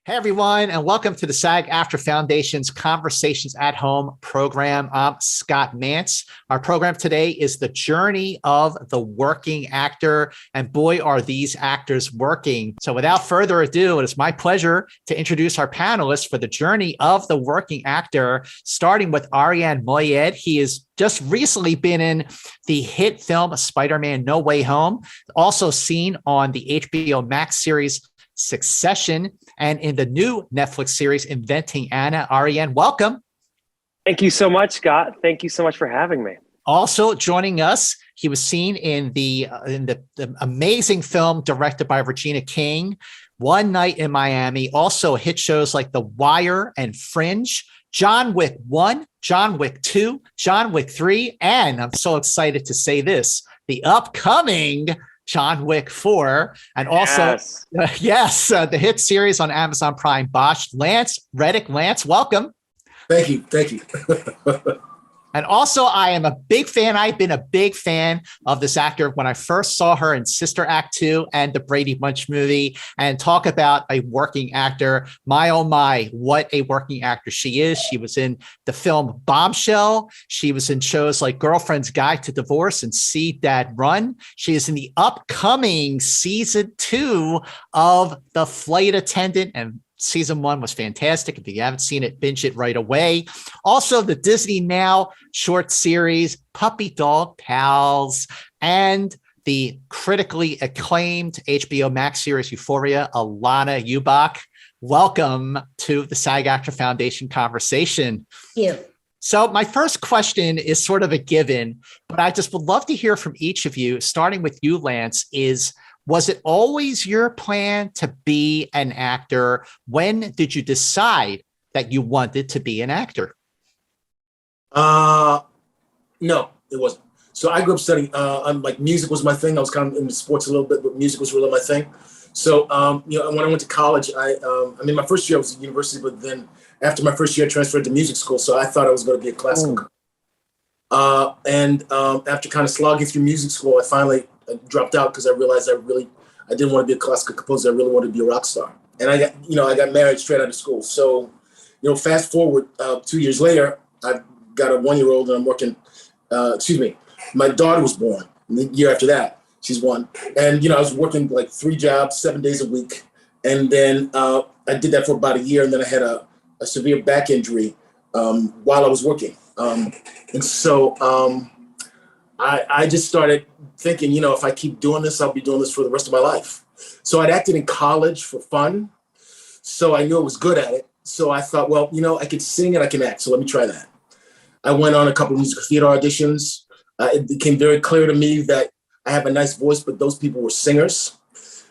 Hey, everyone, and welcome to the SAG-AFTRA Foundation's Conversations at Home program. I'm Scott Mantz. Our program today is the journey of the working actor, and boy, are these actors working. So without further ado, it is my pleasure to introduce our panelists for the journey of the working actor, starting with Arian Moayed. He has just recently been in the hit film Spider-Man No Way Home, also seen on the HBO Max series Succession, and in the new Netflix series Inventing Anna. Arian, welcome. Thank you so much, Scott. Thank you so much for having me. Also joining us, he was seen in the amazing film directed by Regina King, One Night in Miami, also hit shows like The Wire and Fringe, John Wick 1, John Wick 2, John Wick 3, and I'm so excited to say this, the upcoming John Wick 4, and also, the hit series on Amazon Prime, Bosch. Reddick. Lance, welcome. Thank you. And also, I am a big fan. I've been a big fan of this actor when I first saw her in Sister Act 2 and the Brady Bunch movie. And talk about a working actor. My, oh my, what a working actor she is. She was in the film Bombshell. She was in shows like Girlfriend's Guide to Divorce and See Dad Run. She is in the upcoming season 2 of The Flight Attendant, and Season 1 was fantastic. If you haven't seen it, binge it right away. Also, the Disney Now short series, Puppy Dog Pals, and the critically acclaimed HBO Max series, Euphoria, Alanna Ubach. Welcome to the SAG-AFTRA Foundation conversation. Thank you. So my first question is sort of a given, but I just would love to hear from each of you, starting with you, Lance, was it always your plan to be an actor? When did you decide that you wanted to be an actor? No, it wasn't. So I grew up studying, like music was my thing. I was kind of into sports a little bit, but music was really my thing. So, when I went to college, my first year I was at university, but then after my first year I transferred to music school. So I thought I was going to be a classical. After kind of slogging through music school, I dropped out because I realized I didn't want to be a classical composer. I really wanted to be a rock star. And I got married straight out of school. So, fast forward 2 years later, I've got a 1-year-old and I'm working, my daughter was born the year after that. She's 1. And, I was working like 3 jobs, 7 days a week. And then I did that for about a year. And then I had a severe back injury while I was working. I just started thinking, if I keep doing this, I'll be doing this for the rest of my life. So I'd acted in college for fun. So I knew I was good at it. So I thought, well, I could sing and I can act. So let me try that. I went on a couple of musical theater auditions. It became very clear to me that I have a nice voice, but those people were singers.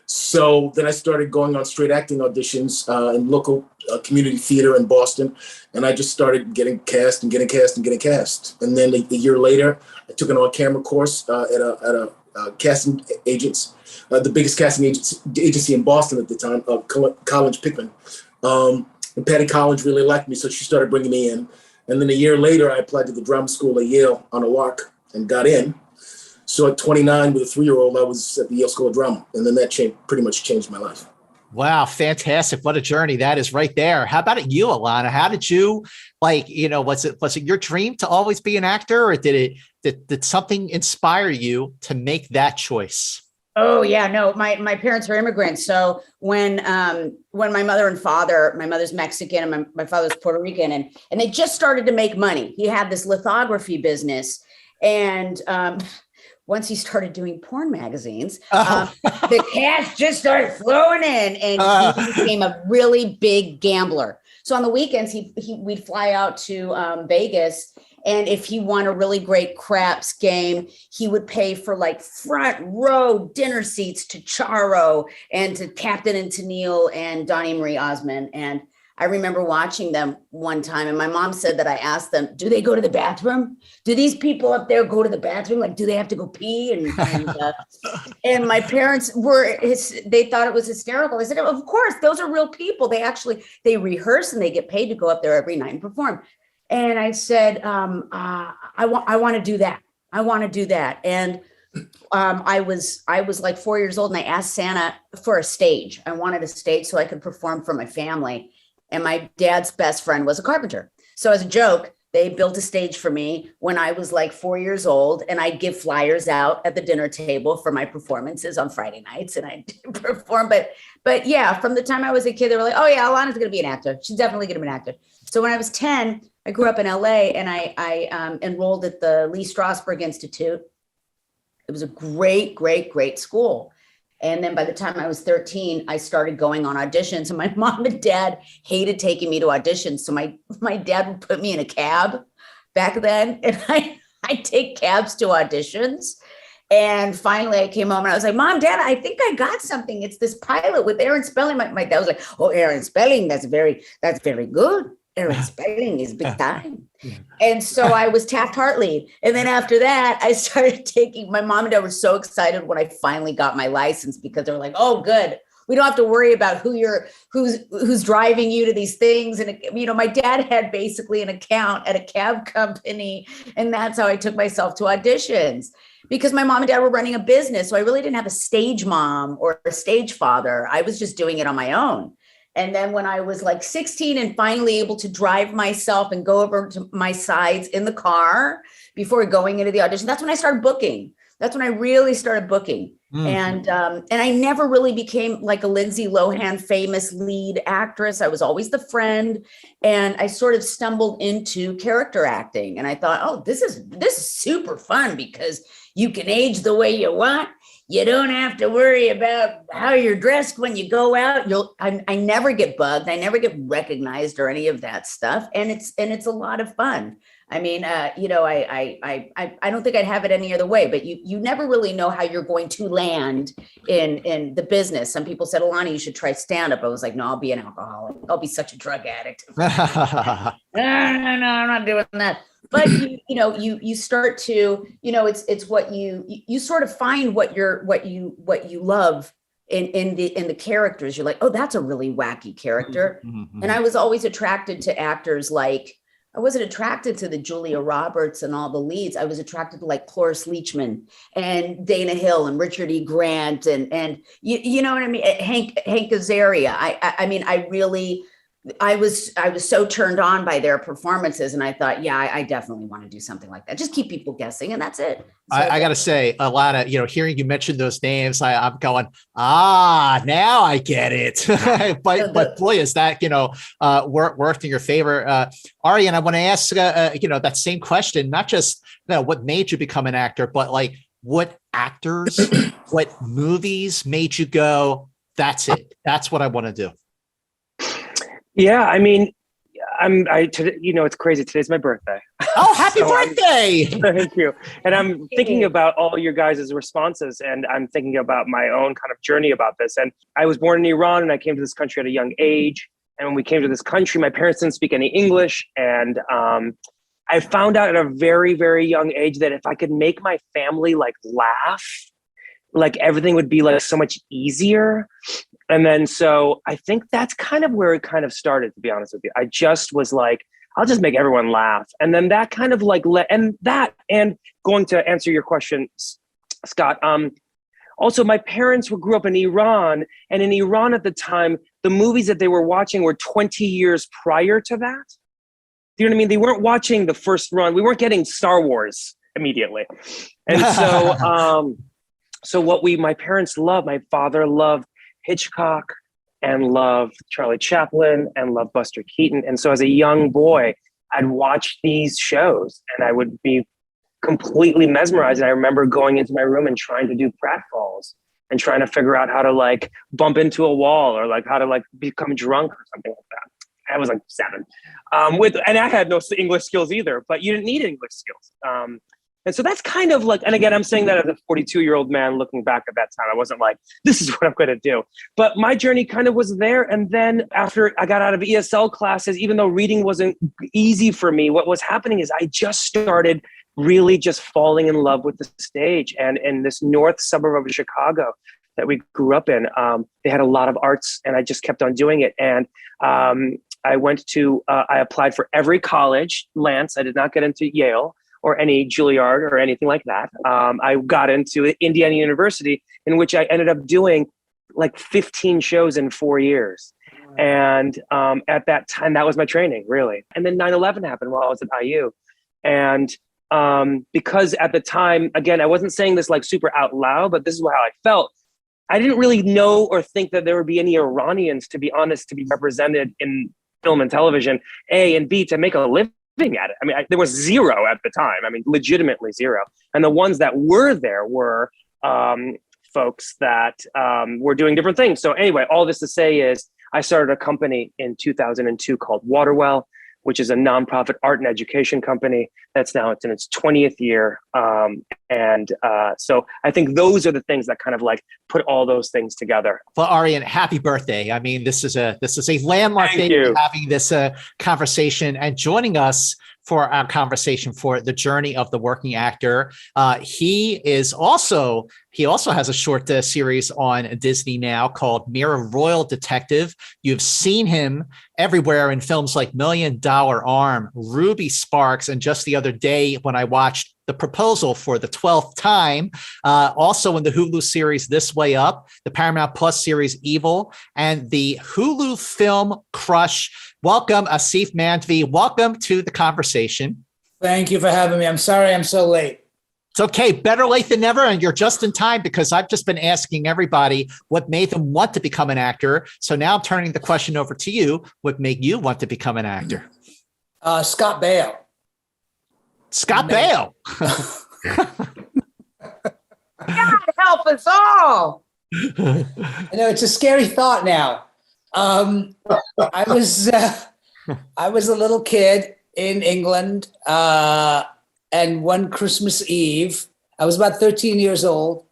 So then I started going on straight acting auditions in local community theater in Boston. And I just started getting cast. And then a year later, I took an on-camera course at a casting agents, the biggest casting agency in Boston at the time, College Pickman. And Patty Collins really liked me, so she started bringing me in. And then a year later, I applied to the drama school at Yale on a lark and got in. So at 29 with a 3-year-old, I was at the Yale School of Drama. And then that pretty much changed my life. Wow, fantastic. What a journey that is right there. How about you, Alanna? How did you was it your dream to always be an actor, or did something inspire you to make that choice? Oh yeah, no, my parents are immigrants. So when my mother's Mexican and my father's Puerto Rican, and they just started to make money. He had this lithography business, and once he started doing porn magazines, the cash just started flowing in, and he became a really big gambler. So on the weekends, we'd fly out to Vegas, and if he won a really great craps game, he would pay for like front row dinner seats to Charo and to Captain and Tennille and Donnie Marie Osmond. And I remember watching them one time, and my mom said that I asked them, do they go to the bathroom? Do these people up there go to the bathroom? Like, do they have to go pee? And my parents they thought it was hysterical. I said, of course, those are real people. They rehearse and they get paid to go up there every night and perform. And I said, I want to do that. I want to do that. And I was like 4 years old, and I asked Santa for a stage. I wanted a stage so I could perform for my family. And my dad's best friend was a carpenter. So as a joke, they built a stage for me when I was like 4 years old, and I'd give flyers out at the dinner table for my performances on Friday nights, and I'd perform. But yeah, from the time I was a kid, they were like, "Oh yeah, Alana's going to be an actor. She's definitely going to be an actor." So when I was 10, I grew up in LA, and I enrolled at the Lee Strasberg Institute. It was a great, great, great school. And then by the time I was 13, I started going on auditions, and my mom and dad hated taking me to auditions. So my dad would put me in a cab back then, and I'd take cabs to auditions. And finally I came home and I was like, "Mom, Dad, I think I got something. It's this pilot with Aaron Spelling." My dad was like, "Oh, Aaron Spelling, that's very good. Aaron Spelling is big time." And so I was Taft-Hartley. And then after that, I started taking, my mom and dad were so excited when I finally got my license, because they were like, "Oh, good. We don't have to worry about who's driving you to these things." And, you know, my dad had basically an account at a cab company. And that's how I took myself to auditions, because my mom and dad were running a business. So I really didn't have a stage mom or a stage father. I was just doing it on my own. And then when I was like 16 and finally able to drive myself and go over to my sides in the car before going into the audition, that's when I started booking. That's when I really started booking. And I never really became like a Lindsay Lohan famous lead actress. I was always the friend. And I sort of stumbled into character acting. And I thought, oh, this is super fun, because you can age the way you want. You don't have to worry about how you're dressed when you go out. I never get bugged. I never get recognized or any of that stuff. And it's a lot of fun. I mean, you know, I don't think I'd have it any other way, but you never really know how you're going to land in the business. Some people said, "Alanna, you should try stand-up." I was like, "No, I'll be an alcoholic. I'll be such a drug addict." No, I'm not doing that. But you start to, you know, it's what you sort of find what you love in the characters. You're like, "Oh, that's a really wacky character." And I was always attracted to actors like, I wasn't attracted to the Julia Roberts and all the leads. I was attracted to like Cloris Leachman and Dana Hill and Richard E. Grant and you know what I mean? Hank Azaria. I mean, I was so turned on by their performances, and I thought, yeah, I definitely want to do something like that. Just keep people guessing, and that's it. So I got to say, Alanna, you know, hearing you mention those names, I'm going, now I get it. but boy, is that, you know, worked in your favor. Arian, I want to ask, you know, that same question, not just, you know, what made you become an actor, but like what actors, what movies made you go, that's it. That's what I want to do. Yeah, I mean, you know, it's crazy. Today's my birthday. Oh, happy birthday! Thank you. And I'm thinking about all your guys' responses, and I'm thinking about my own kind of journey about this. And I was born in Iran, and I came to this country at a young age. And when we came to this country, my parents didn't speak any English. And I found out at a very, very young age that if I could make my family like laugh, like everything would be like so much easier. And then, so I think that's kind of where it kind of started, to be honest with you. I just was like, I'll just make everyone laugh. And then that kind of like, and going to answer your question, Scott, also my parents grew up in Iran, and in Iran at the time, the movies that they were watching were 20 years prior to that. Do you know what I mean? They weren't watching the first run. We weren't getting Star Wars immediately. And so, so what my parents loved, my father loved Hitchcock and loved Charlie Chaplin and loved Buster Keaton. And so as a young boy, I'd watch these shows and I would be completely mesmerized. And I remember going into my room and trying to do pratfalls and trying to figure out how to like bump into a wall or like how to like become drunk or something like that. I was like 7. And I had no English skills either, but you didn't need English skills. And so that's kind of like, and again, I'm saying that as a 42-year-old man looking back at that time. I wasn't like, this is what I'm going to do. But my journey kind of was there. And then after I got out of ESL classes, even though reading wasn't easy for me, what was happening is I just started really just falling in love with the stage. And in this north suburb of Chicago that we grew up in, they had a lot of arts, and I just kept on doing it. And I applied for every college, Lance. I did not get into Yale or any Juilliard or anything like that. I got into Indiana University, in which I ended up doing like 15 shows in 4 years. And at that time, that was my training, really. And then 9/11 happened while I was at IU. And because at the time, again, I wasn't saying this like super out loud, but this is how I felt. I didn't really know or think that there would be any Iranians, to be honest, to be represented in film and television, A, and B, to make a living at it. I mean, there was zero at the time. I mean, legitimately zero. And the ones that were there were folks that were doing different things. So anyway, all this to say is I started a company in 2002 called Waterwell, which is a nonprofit art and education company that's now in its 20th year. So I think those are the things that kind of like put all those things together. Well, Arian, happy birthday. I mean, this is a landmark day having this conversation and joining us for our conversation for the journey of the working actor. He also has a short series on Disney now called Mirror Royal Detective. You've seen him everywhere in films like $1 Million Arm, Ruby Sparks, and just the other day when I watched The Proposal for the 12th time, also in the Hulu series This Way Up, the Paramount Plus series Evil, and the Hulu film Crush. Welcome, Aasif Mandvi. Welcome to the conversation. Thank you for having me. I'm sorry I'm so late. It's okay. Better late than never. And you're just in time because I've just been asking everybody what made them want to become an actor. So now I'm turning the question over to you. What made you want to become an actor? Scott Baio. Scott Baio. God help us all. I know it's a scary thought now. I was a little kid in England, and one Christmas Eve, I was about 13 years old,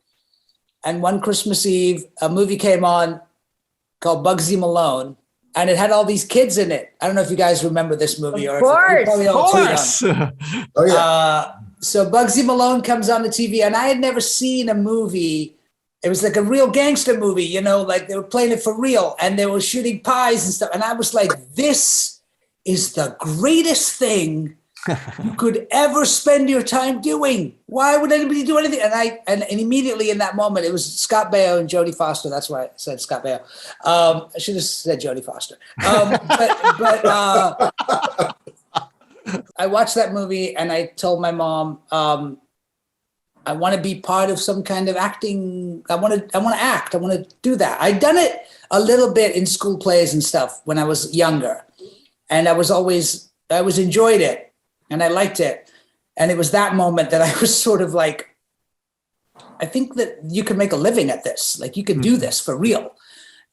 and one Christmas Eve, a movie came on called Bugsy Malone, and it had all these kids in it. I don't know if you guys remember this movie, Of course. Oh yeah. So Bugsy Malone comes on the TV, and I had never seen a movie. It was like a real gangster movie, you know, like they were playing it for real and they were shooting pies and stuff. And I was like, this is the greatest thing you could ever spend your time doing. Why would anybody do anything? And immediately in that moment, it was Scott Baio and Jodie Foster. That's why I said Scott Baio. I should have said Jodie Foster. But I watched that movie and I told my mom, I want to be part of some kind of acting. I want to act. I want to do that. I'd done it a little bit in school plays and stuff when I was younger. And I enjoyed it and I liked it. And it was that moment that I was sort of like, I think that you can make a living at this. Like you can do this for real.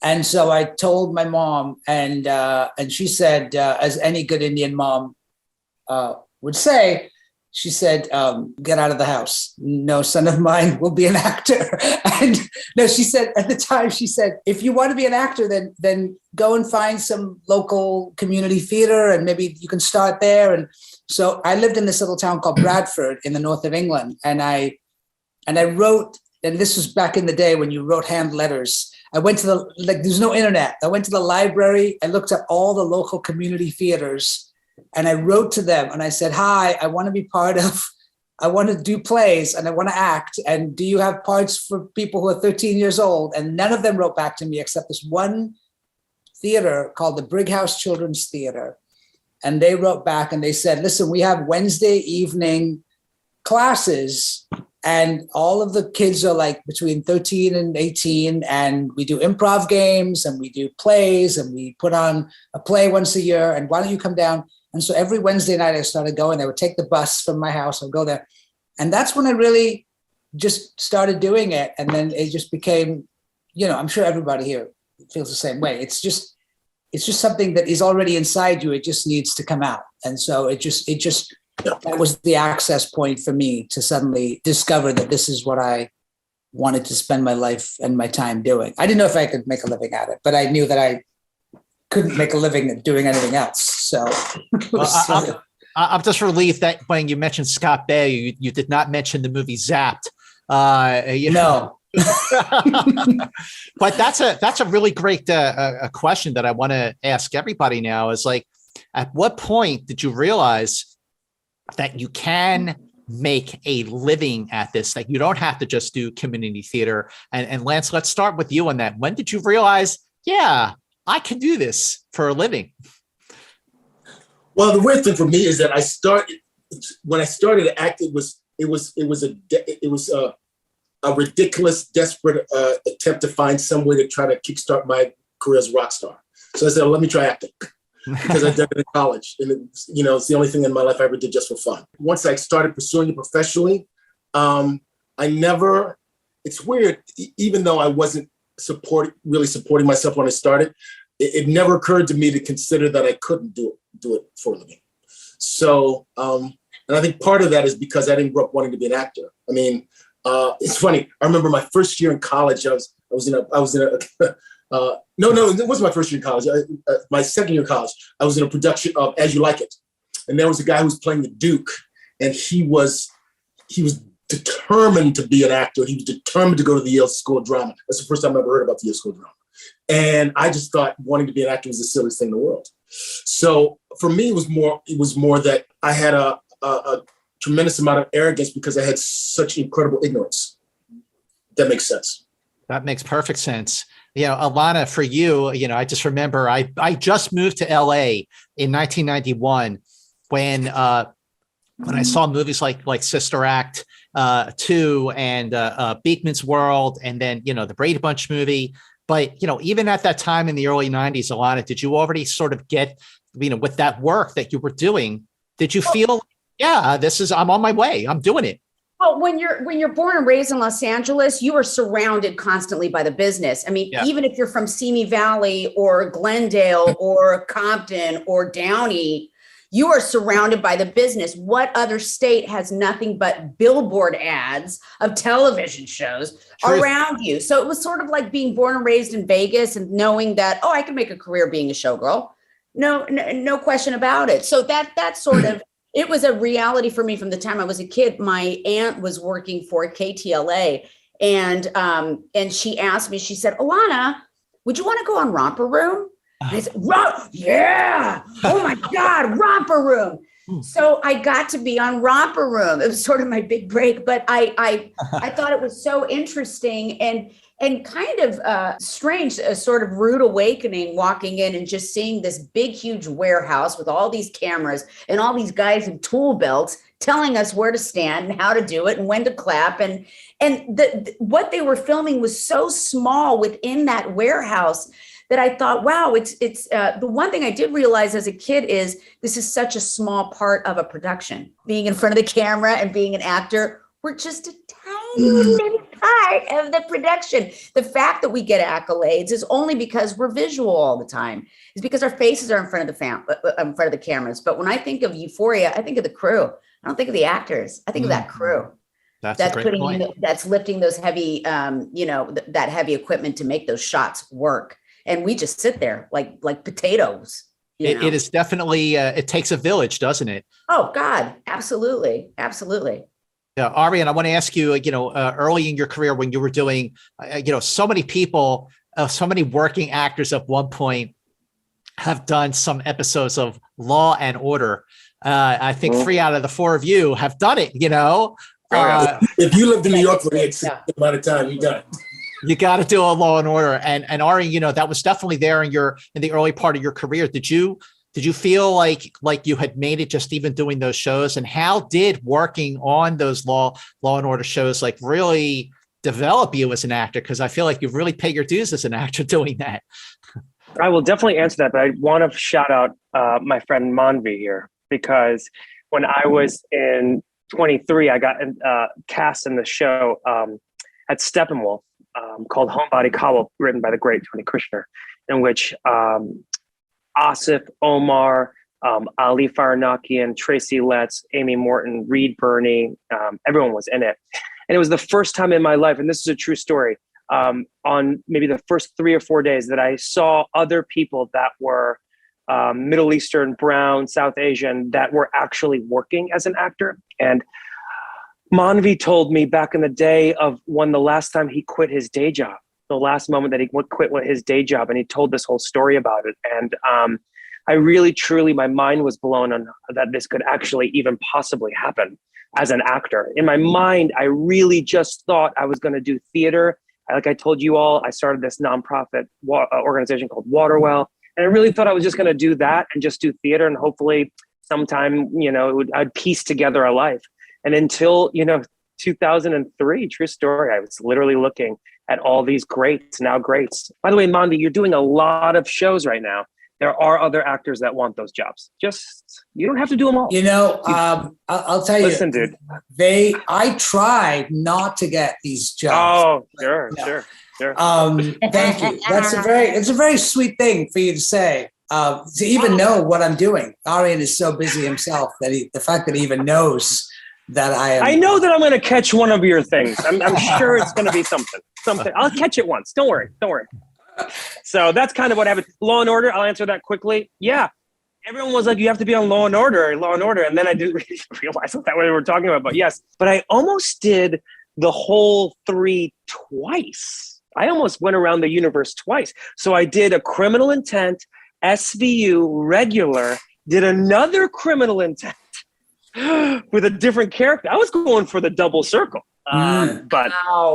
And so I told my mom and she said, as any good Indian mom would say, she said, get out of the house. No son of mine will be an actor. And no, she said, at the time, she said, if you want to be an actor, then go and find some local community theater and maybe you can start there. And so I lived in this little town called Bradford in the north of England. And I wrote, and this was back in the day when you wrote hand letters. I went to there's no internet. I went to the library. I looked up all the local community theaters. And I wrote to them and I said, hi, I want to do plays and I want to act. And do you have parts for people who are 13 years old? And none of them wrote back to me except this one theater called the Brighouse Children's Theater. And they wrote back and they said, listen, we have Wednesday evening classes and all of the kids are like between 13 and 18. And we do improv games and we do plays and we put on a play once a year. And why don't you come down? And so every Wednesday night I started going. I would take the bus from my house. I'd go there. And that's when I really just started doing it. And then it just became, I'm sure everybody here feels the same way. It's just something that is already inside you. It just needs to come out. And so that was the access point for me to suddenly discover that this is what I wanted to spend my life and my time doing. I didn't know if I could make a living at it, but I knew that I couldn't make a living at doing anything else. So I'm just relieved that when you mentioned Scott Baio, you did not mention the movie Zapped. No. But that's a really great a question that I want to ask everybody now is like, at what point did you realize that you can make a living at this, that you don't have to just do community theater. And Lance, let's start with you on that. When did you realize, yeah, I can do this for a living? Well, the weird thing for me is that when I started acting, it was a ridiculous, desperate attempt to find some way to try to kickstart my career as a rock star. So I said, well, let me try acting. Because I did it in college, and it's the only thing in my life I ever did just for fun. Once I started pursuing it professionally, it's weird, even though I wasn't really supporting myself when I started, it never occurred to me to consider that I couldn't do it for a living. So, and I think part of that is because I didn't grow up wanting to be an actor. I mean, it's funny. I remember my first year in college, I was in a no, it wasn't my first year in college. My second year in college, I was in a production of As You Like It. And there was a guy who was playing the Duke, and he was determined to be an actor. He was determined to go to the Yale School of Drama. That's the first time I ever heard about the Yale School of Drama. And I just thought wanting to be an actor was the silliest thing in the world. So for me, it was more that I had a tremendous amount of arrogance because I had such incredible ignorance. That makes sense. That makes perfect sense. Alanna, for you, I just remember I just moved to LA in 1991 when I saw movies like Sister Act 2 and Beekman's World, and then, the Brady Bunch movie. But, even at that time in the early 90s, Alanna, did you already sort of get, with that work that you were doing, did you feel, I'm on my way, I'm doing it? Well, when you're born and raised in Los Angeles, you are surrounded constantly by the business. I mean, even if you're from Simi Valley or Glendale or Compton or Downey, you are surrounded by the business. What other state has nothing but billboard ads of television shows around you? So it was sort of like being born and raised in Vegas and knowing that, I can make a career being a showgirl. No question about it. So that sort of, it was a reality for me from the time I was a kid. My aunt was working for KTLA, and she asked me, she said, Alanna, would you want to go on Romper Room? And I said, yeah. Oh my God, Romper Room. So I got to be on Romper Room. It was sort of my big break, but I thought it was so interesting and kind of strange, a sort of rude awakening, walking in and just seeing this big, huge warehouse with all these cameras and all these guys in tool belts telling us where to stand and how to do it and when to clap. And what they were filming was so small within that warehouse that I thought, wow, it's the one thing I did realize as a kid is this is such a small part of a production. Being in front of the camera and being an actor, we're just a tiny little part of the production. The fact that we get accolades is only because we're visual all the time. It's because our faces are in front of the cameras. But when I think of Euphoria, I think of the crew. I don't think of the actors. I think of that crew. That's a great point. That's lifting those heavy, that heavy equipment to make those shots work. And we just sit there like potatoes. It is definitely, it takes a village, doesn't it? Oh God, absolutely. Absolutely. Arian, I want to ask you, early in your career when you were doing, so many people, so many working actors at one point have done some episodes of Law and Order. I think 3 out of the 4 of you have done it, if you lived in New York for a amount of time, you got it. You got to do a Law and Order. And Arian, that was definitely there in the early part of your career. Did you feel like you had made it just even doing those shows? And how did working on those Law and Order shows really develop you as an actor? Because I feel like you've really paid your dues as an actor doing that. I will definitely answer that, but I want to shout out my friend Mandvi here, because when I was in 23, I got cast in the show at Steppenwolf called Homebody Cobble, written by the great Tony Kushner, in which Aasif, Omar, Ali Farnakian, Tracy Letts, Amy Morton, Reed Birney, everyone was in it. And it was the first time in my life, and this is a true story, on maybe the first 3 or 4 days that I saw other people that were Middle Eastern, brown, South Asian, that were actually working as an actor. And Mandvi told me back in the day of when the last time he quit his day job, the last moment that he quit his day job, and he told this whole story about it. And I really, truly, my mind was blown on that this could actually even possibly happen. as an actor. In my mind, I really just thought I was going to do theater. Like I told you all, I started this nonprofit organization called Waterwell. And I really thought I was just going to do that and just do theater. And hopefully sometime, I'd piece together a life. And until, 2003, true story, I was literally looking at all these greats. By the way, Mandvi, you're doing a lot of shows right now. There are other actors that want those jobs. You don't have to do them all. I'll tell you. Listen, dude. I tried not to get these jobs. Oh, sure. Thank you. It's a very sweet thing for you to say. To even know what I'm doing. Arian is so busy himself that the fact that he even knows that I am. I know that I'm going to catch one of your things. I'm sure it's going to be something. I'll catch it once. Don't worry. So that's kind of what happened. Law and Order, I'll answer that quickly. Yeah. Everyone was like, you have to be on Law and Order. And then I didn't really realize what we were talking about. But yes, but I almost did the whole 3 twice. I almost went around the universe twice. So I did a Criminal Intent, SVU, regular, did another Criminal Intent with a different character. I was going for the double circle, but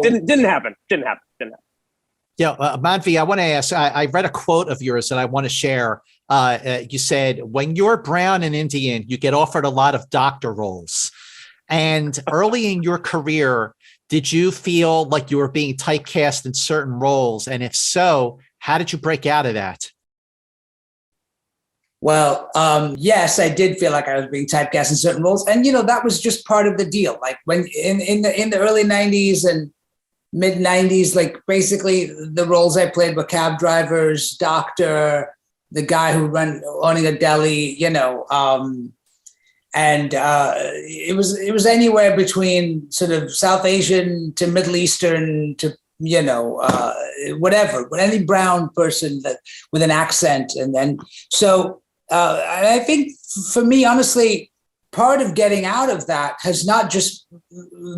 didn't happen. Yeah, Mandvi, I want to ask, I read a quote of yours that I want to share. You said, when you're brown and Indian, you get offered a lot of doctor roles. And early in your career, did you feel like you were being typecast in certain roles? And if so, how did you break out of that? Well, yes, I did feel like I was being typecast in certain roles. And, that was just part of the deal. Like when in the early 90s and mid 90s, like basically the roles I played were cab drivers, doctor, the guy owning a deli, and it was anywhere between sort of South Asian to Middle Eastern to, whatever, but any brown person that with an accent. And then, so I think for me, honestly, part of getting out of that has not just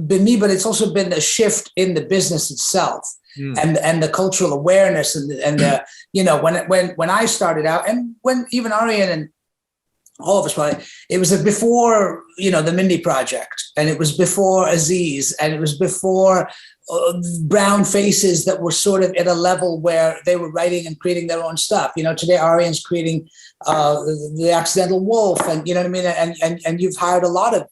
been me, but it's also been a shift in the business itself and the cultural awareness and the when I started out and when even Arian and all of us probably, it was before, the Mindy Project, and it was before Aziz, and it was before brown faces that were sort of at a level where they were writing and creating their own stuff. Today Arian's creating The Accidental Wolf, and you know what I mean, and you've hired a lot of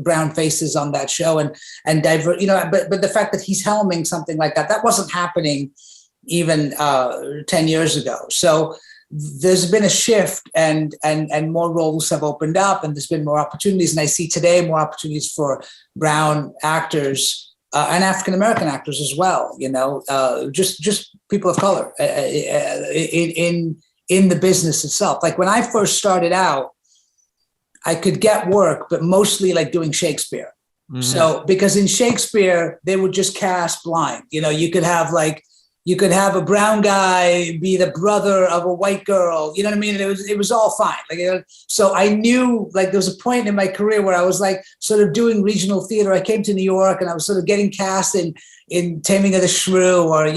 brown faces on that show, and but the fact that he's helming something like that wasn't happening even 10 years ago. So there's been a shift, and more roles have opened up, and there's been more opportunities. And I see today more opportunities for brown actors and African American actors as well. Just people of color in the business itself. Like when I first started out, I could get work, but mostly like doing Shakespeare. Mm-hmm. So because in Shakespeare they would just cast blind. You could have a brown guy be the brother of a white girl. You know what I mean? It was all fine. So I knew there was a point in my career where I was sort of doing regional theater. I came to New York and I was sort of getting cast in Taming of the Shrew or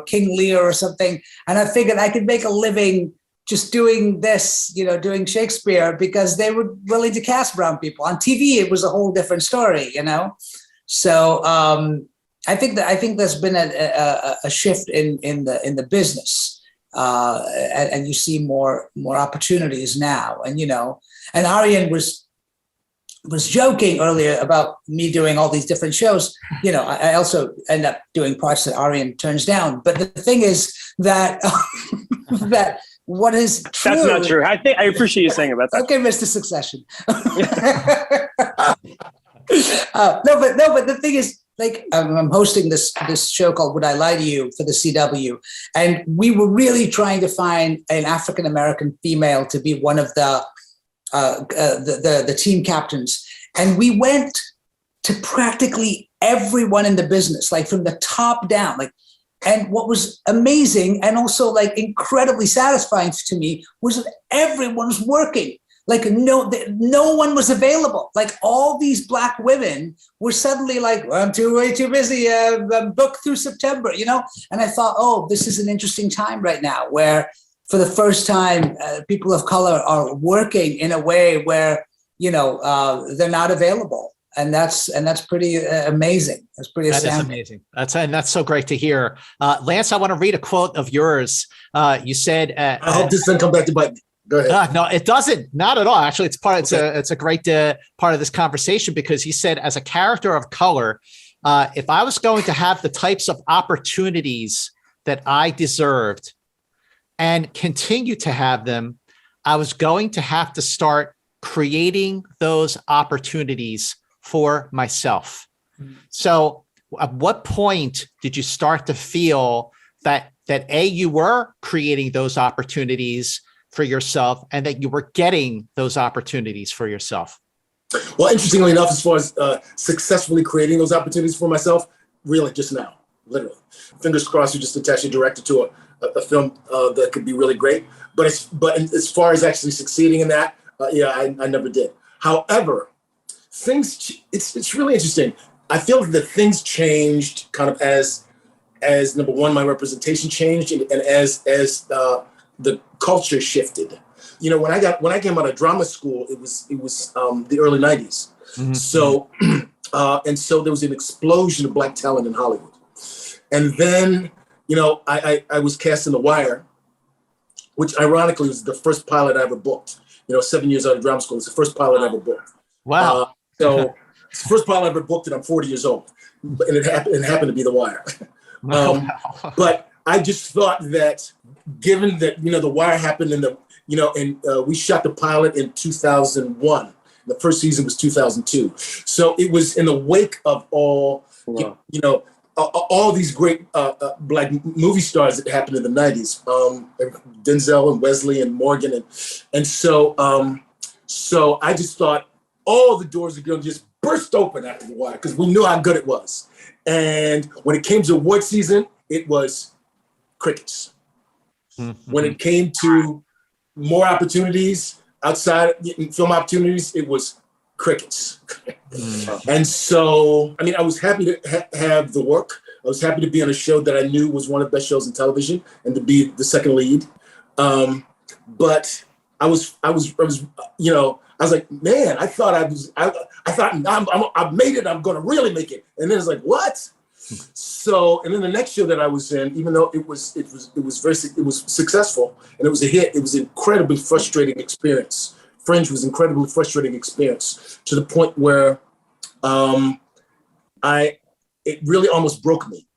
King Lear or something. And I figured I could make a living just doing this, doing Shakespeare, because they were willing to cast brown people. On TV, it was a whole different story, So I think there's been a shift in the business, and you see more opportunities now. And Arian was joking earlier about me doing all these different shows. I also end up doing parts that Arian turns down. But the thing is that that what is true. That's not true. I appreciate you saying about that. Okay, Mr. Succession. But the thing is, I'm hosting this show called Would I Lie to You for the CW, and we were really trying to find an African American female to be one of the team captains, and we went to practically everyone in the business, from the top down, And what was amazing and also incredibly satisfying to me was that everyone was working. No one was available. All these Black women were suddenly I'm way too busy, I'm booked through September, And I thought, this is an interesting time right now where for the first time, people of color are working in a way where, they're not available. that's pretty amazing. That's pretty astounding. That is amazing. That's so great to hear. Lance, I want to read a quote of yours. You said, I hope this doesn't come back to bite me. Go ahead. No, it doesn't. Not at all. Actually, it's a great part of this conversation, because he said, as a character of color, if I was going to have the types of opportunities that I deserved and continue to have them, I was going to have to start creating those opportunities for myself. So at what point did you start to feel that you were creating those opportunities for yourself and that you were getting those opportunities for yourself? Well, interestingly enough, as far as successfully creating those opportunities for myself, really just now, literally. Fingers crossed, you just attach a director to a film that could be really great. But as far as actually succeeding in that, I never did. However, it's really interesting. I feel that things changed kind of as number one, my representation changed, and as the culture shifted. You know, when I came out of drama school, it was the early 90s. Mm-hmm. So there was an explosion of Black talent in Hollywood. And then, you know, I was cast in The Wire, which ironically was the first pilot I ever booked. You know, 7 years out of drama school, it's the first pilot I ever booked. Wow. So it's the first pilot I ever booked, and I'm 40 years old. And it happened to be The Wire. But I just thought that, given that, you know, The Wire happened we shot the pilot in 2001. The first season was 2002. So it was in the wake of all, all these great Black movie stars that happened in the 90s, Denzel and Wesley and Morgan. And so I just thought all the doors are going to just burst open after The Wire, because we knew how good it was. And when it came to award season, it was crickets. Mm-hmm. When it came to more opportunities outside film opportunities, it was crickets. Mm-hmm. And so, I mean, I was happy to have the work. I was happy to be on a show that I knew was one of the best shows in television and to be the second lead. But I was, you know, I was like, man, I thought I've made it. I'm going to really make it. And then it's like, what? So, and then the next show that I was in, even though it was successful and it was a hit, it was an incredibly frustrating experience. Fringe was an incredibly frustrating experience, to the point where it really almost broke me.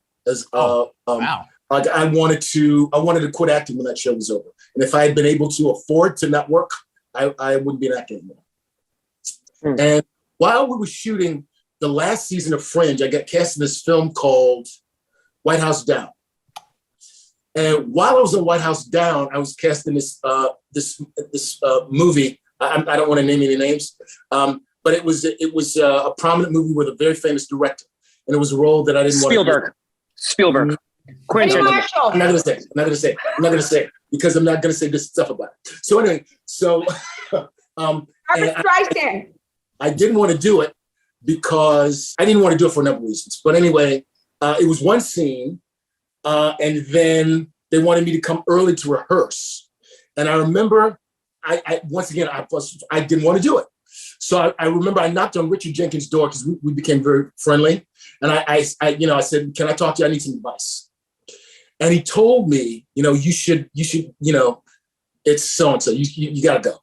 Wow. Like I wanted to quit acting when that show was over. And if I had been able to afford to not work, I wouldn't be an actor anymore. Hmm. And while we were shooting the last season of Fringe, I got cast in this film called White House Down. And while I was in White House Down, I was cast in this movie. I don't want to name any names, but it was a prominent movie with a very famous director, and it was a role that I didn't want to do. Spielberg. Quentin Marshall. I'm not going to say it because I'm not going to say this stuff about it. So anyway, I didn't want to do it because I didn't want to do it for a number of reasons. But anyway, it was one scene, and then they wanted me to come early to rehearse. And I remember, I didn't want to do it. So I remember I knocked on Richard Jenkins' door because we became very friendly. And I said, can I talk to you? I need some advice. And he told me, you should, it's so-and-so, you got to go.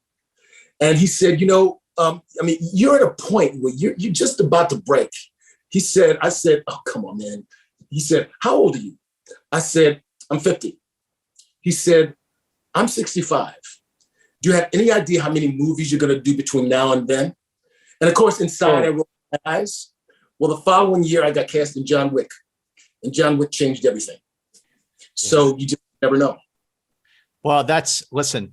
And he said, you're at a point where you're just about to break. I said, oh, come on, man. He said, how old are you? I said, I'm 50. He said, I'm 65. Do you have any idea how many movies you're going to do between now and then? And of course, inside I rolled my eyes. Well, the following year I got cast in John Wick, and John Wick changed everything. So you just never know. Well, that's the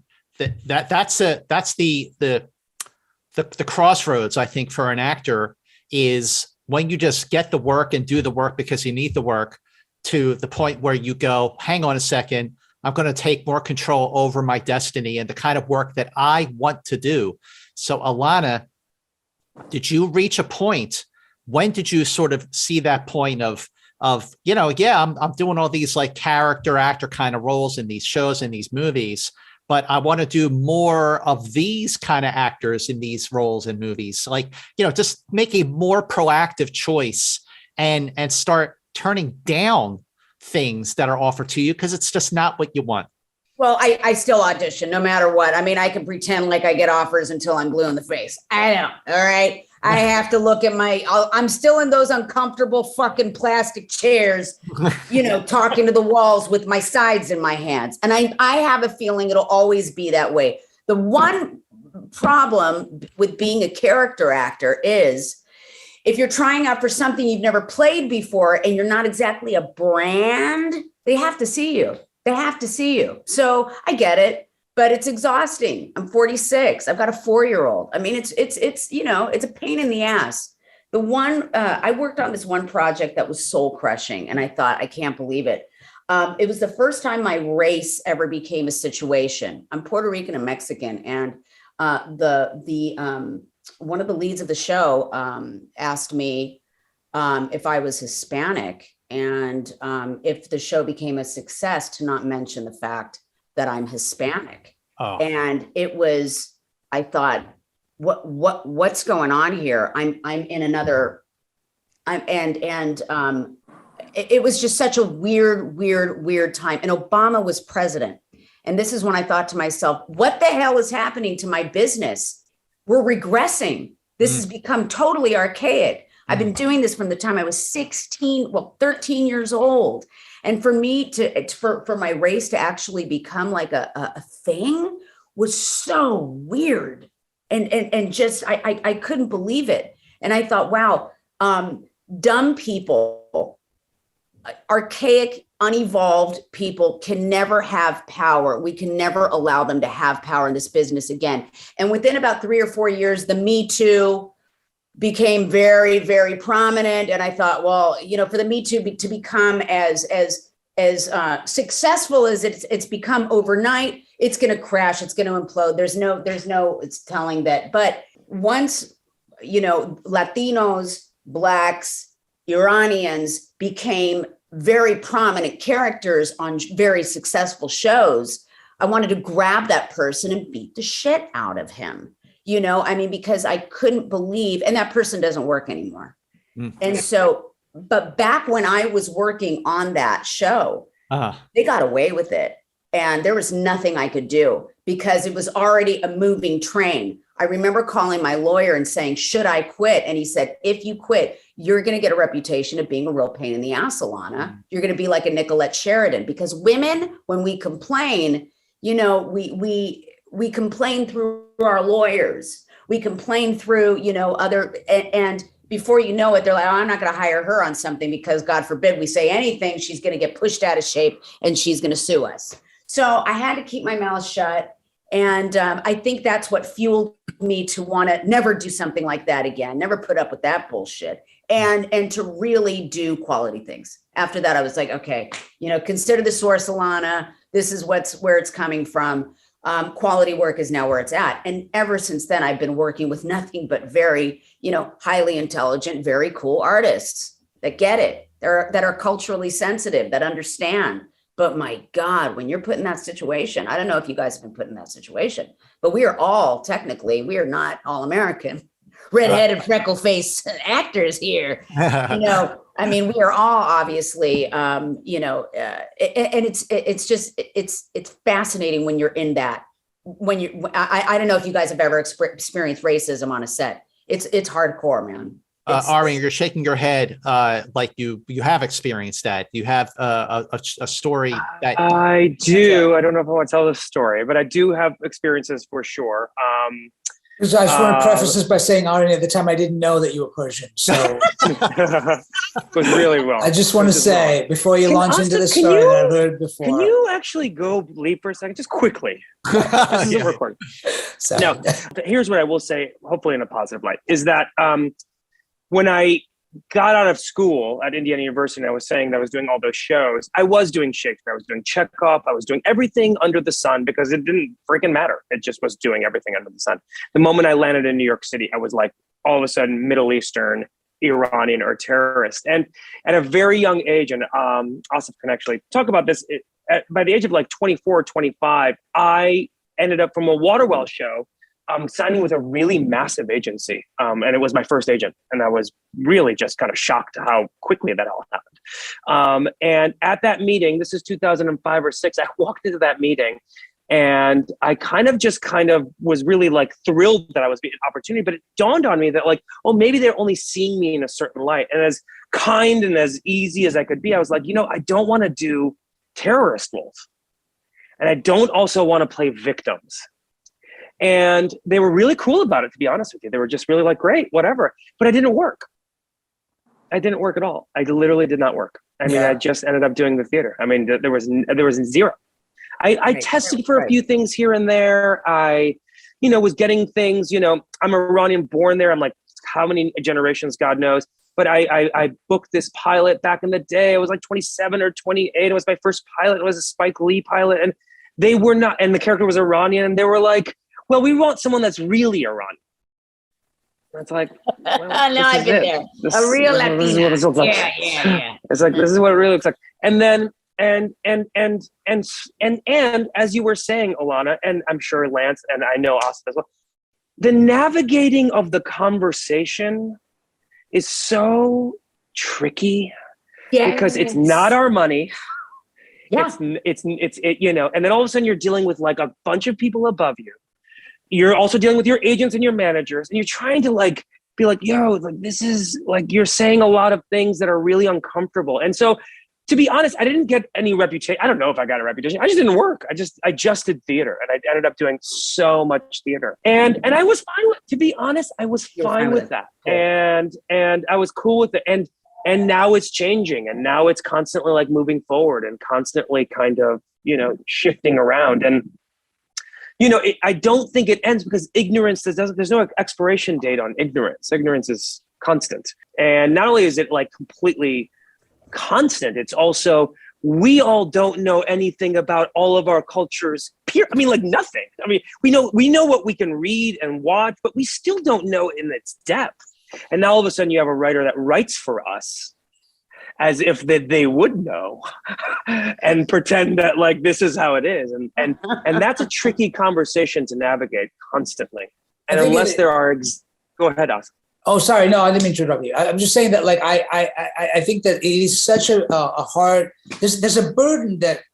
crossroads, I think, for an actor, is when you just get the work and do the work because you need the work, to the point where you go, hang on a second, I'm going to take more control over my destiny and the kind of work that I want to do. So Alanna, did you reach a point? When did you sort of see that point of I'm doing all these like character actor kind of roles in these shows and these movies, but I want to do more of these kind of actors in these roles in movies. Like, just make a more proactive choice and start turning down things that are offered to you because it's just not what you want. Well, I still audition no matter what. I mean, I can pretend like I get offers until I'm blue in the face. I know. All right. I have to look at I'm still in those uncomfortable fucking plastic chairs, talking to the walls with my sides in my hands. And I have a feeling it'll always be that way. The one problem with being a character actor is if you're trying out for something you've never played before and you're not exactly a brand, they have to see you. They have to see you. So I get it, but it's exhausting. I'm 46. I've got a 4-year-old. I mean, it's a pain in the ass. The one, I worked on this one project that was soul crushing, and I thought, I can't believe it. It was the first time my race ever became a situation. I'm Puerto Rican and Mexican, and one of the leads of the show asked me if I was Hispanic, and if the show became a success, to not mention the fact that I'm Hispanic. Oh. And it was, I thought, what's going on here? I'm in another, it was just such a weird time. And Obama was president. And this is when I thought to myself, what the hell is happening to my business? We're regressing. This has become totally archaic. I've been doing this from the time I was 13 years old. And for me for my race to actually become like a thing was so weird. And just, I couldn't believe it. And I thought, wow, dumb people, archaic, unevolved people can never have power. We can never allow them to have power in this business again. And within about 3 or 4 years, the Me Too became very, very prominent. And I thought, well, for the Me Too to become as successful as it's become overnight, it's going to crash. It's going to implode. There's no, it's telling that. But once, Latinos, Blacks, Iranians became very prominent characters on very successful shows, I wanted to grab that person and beat the shit out of him. Because I couldn't believe, and that person doesn't work anymore. And so, but back when I was working on that show, they got away with it. And there was nothing I could do because it was already a moving train. I remember calling my lawyer and saying, should I quit? And he said, if you quit, you're going to get a reputation of being a real pain in the ass, Alanna. You're going to be like a Nicolette Sheridan, because women, when we complain, we complain through our lawyers. We complain through, other, and before you know it, they're like, oh, I'm not going to hire her on something because God forbid we say anything, she's going to get pushed out of shape and she's going to sue us. So I had to keep my mouth shut. And I think that's what fueled me to want to never do something like that again, never put up with that bullshit, and to really do quality things. After that, I was like, okay, consider the source, Alanna. This is where it's coming from. Quality work is now where it's at. And ever since then, I've been working with nothing but very, highly intelligent, very cool artists that get it, that are culturally sensitive, that understand. But my God, when you're put in that situation, I don't know if you guys have been put in that situation, but we are not all American, redheaded, freckle-faced actors here. We are all obviously, and it's fascinating when you're in that. I don't know if you guys have ever experienced racism on a set. It's hardcore, man. Arian, you're shaking your head like you have experienced that. You have a story that I do. I don't know if I want to tell this story, but I do have experiences for sure. I just want to preface this by saying, Arian, at the time I didn't know that you were Persian, so it was really well. I just want to say before you launch into the story that I've heard before. Can you actually go leave for a second, just quickly? This is a recording. Now, here's what I will say, hopefully in a positive light, is that when I got out of school at Indiana University, and I was saying that I was doing all those shows, I was doing Shakespeare, I was doing Chekhov, I was doing everything under the sun because it didn't freaking matter. It just was doing everything under the sun. The moment I landed in New York City, I was like, all of a sudden, Middle Eastern, Iranian, or terrorist. And at a very young age, and Aasif can actually talk about this, by the age of like 24, 25, I ended up from a Waterwell show, signing with a really massive agency. And it was my first agent. And I was really just kind of shocked how quickly that all happened. And at that meeting, this is 2005 or 6, I walked into that meeting and I kind of was really like thrilled that I was being an opportunity, but it dawned on me that like, oh, maybe they're only seeing me in a certain light. And as kind and as easy as I could be, I was like, I don't want to do terrorist roles. And I don't also want to play victims. And they were really cool about it, to be honest with you. They were just really like, great, whatever. But I didn't work. I didn't work at all. I literally did not work. I mean, I just ended up doing the theater. I mean, there was zero. I tested for a few things here and there. I, was getting things, I'm Iranian born there. I'm like, how many generations, God knows. But I booked this pilot back in the day. I was like 27 or 28. It was my first pilot. It was a Spike Lee pilot. And they were not, and the character was Iranian. And they were like, well, we want someone that's really Iranian. And it's like, well, now I've been there. A real Latina. This is what this looks like. Yeah. It's like, this is what it really looks like. And then, and as you were saying, Alanna, and I'm sure Lance, and I know Aasif as well, the navigating of the conversation is so tricky because it's not our money. Yeah. It's and then all of a sudden you're dealing with like a bunch of people above you. You're also dealing with your agents and your managers, and you're trying to like be like, yo, like this is like, you're saying a lot of things that are really uncomfortable. And so, to be honest, I didn't get any reputation. I don't know if I got a reputation. I just didn't work. I just did theater, and I ended up doing so much theater. And I was fine with, to be honest, I was fine with that. Cool. And I was cool with it. And now it's changing, and now it's constantly like moving forward and constantly kind of, shifting around. And I don't think it ends because ignorance, there's no expiration date on ignorance. Ignorance is constant. And not only is it like completely constant, it's also, we all don't know anything about all of our cultures. I mean, like nothing. I mean, we know what we can read and watch, but we still don't know in its depth. And now all of a sudden you have a writer that writes for us as if they would know and pretend that like this is how it is. And that's a tricky conversation to navigate constantly. And unless there are, go ahead, Aasif. Oh, sorry. No, I didn't mean to interrupt you. I'm just saying that like, I think that it is such a hard, there's a burden that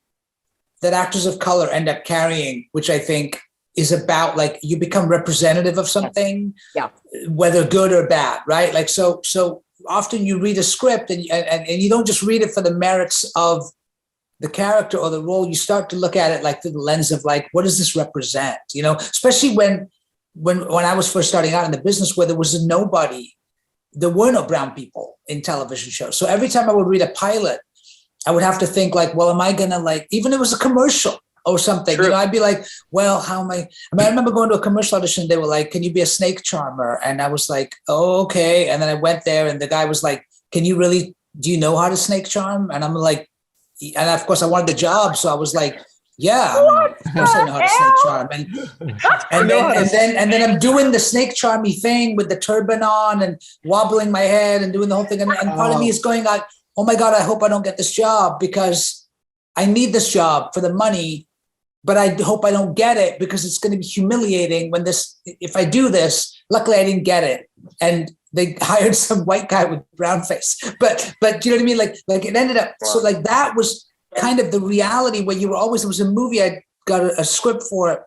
actors of color end up carrying, which I think is about like, you become representative of something, whether good or bad, right? Like, so often you read a script and you don't just read it for the merits of the character or the role. You start to look at it like through the lens of like, what does this represent? Especially when I was first starting out in the business, where there was nobody, there were no brown people in television shows. So every time I would read a pilot, I would have to think like, well, am I gonna like, even if it was a commercial or something, I'd be like, well, how am I remember going to a commercial audition. They were like, can you be a snake charmer? And I was like, oh, okay. And then I went there and the guy was like, do you know how to snake charm? And I'm like, and of course I wanted the job. So I was like, yeah, of course I know how to snake charm. And then I'm doing the snake charmy thing with the turban on and wobbling my head and doing the whole thing. And part of me is going like, oh my God, I hope I don't get this job because I need this job for the money, but I hope I don't get it because it's going to be humiliating if I do this. Luckily I didn't get it. And they hired some white guy with brown face, but you know what I mean? Like it ended up, so like that was kind of the reality where there was a movie I got a script for,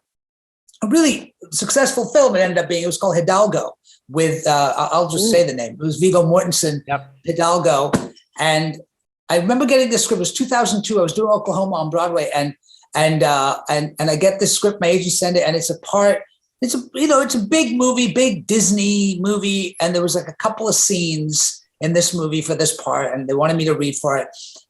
a really successful film. It ended up being, it was called Hidalgo with, I'll just say the name. It was Viggo Mortensen, Hidalgo. And I remember getting this script, it was 2002. I was doing Oklahoma on Broadway and I get this script, my agent sent it, and it's a big movie, big Disney movie. And there was like a couple of scenes in this movie for this part, and they wanted me to read for it.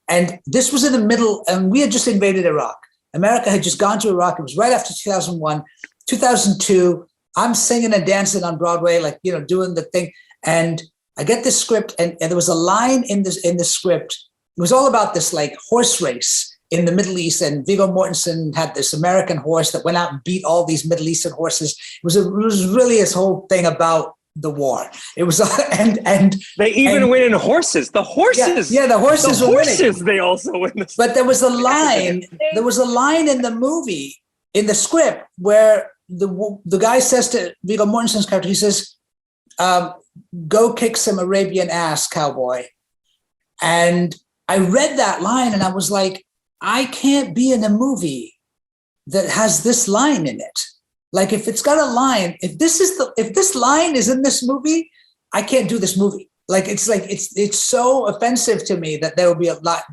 And this was in the middle, and we had just invaded Iraq. America had just gone to Iraq. It was right after 2001, 2002. I'm singing and dancing on Broadway, like, doing the thing. And I get this script, and there was a line in the script. It was all about this like horse race in the Middle East, and Viggo Mortensen had this American horse that went out and beat all these Middle Eastern horses. It was really this whole thing about the war. It was, and they even win in horses. The horses, the horses were winning. They also win. But there was a line. There was a line in the movie in the script where the guy says to Viggo Mortensen's character, he says, go kick some Arabian ass, cowboy. And I read that line and I was like, I can't be in a movie that has this line in it. Like if it's got a line, if this line is in this movie, I can't do this movie. Like it's so offensive to me that there will be a lot.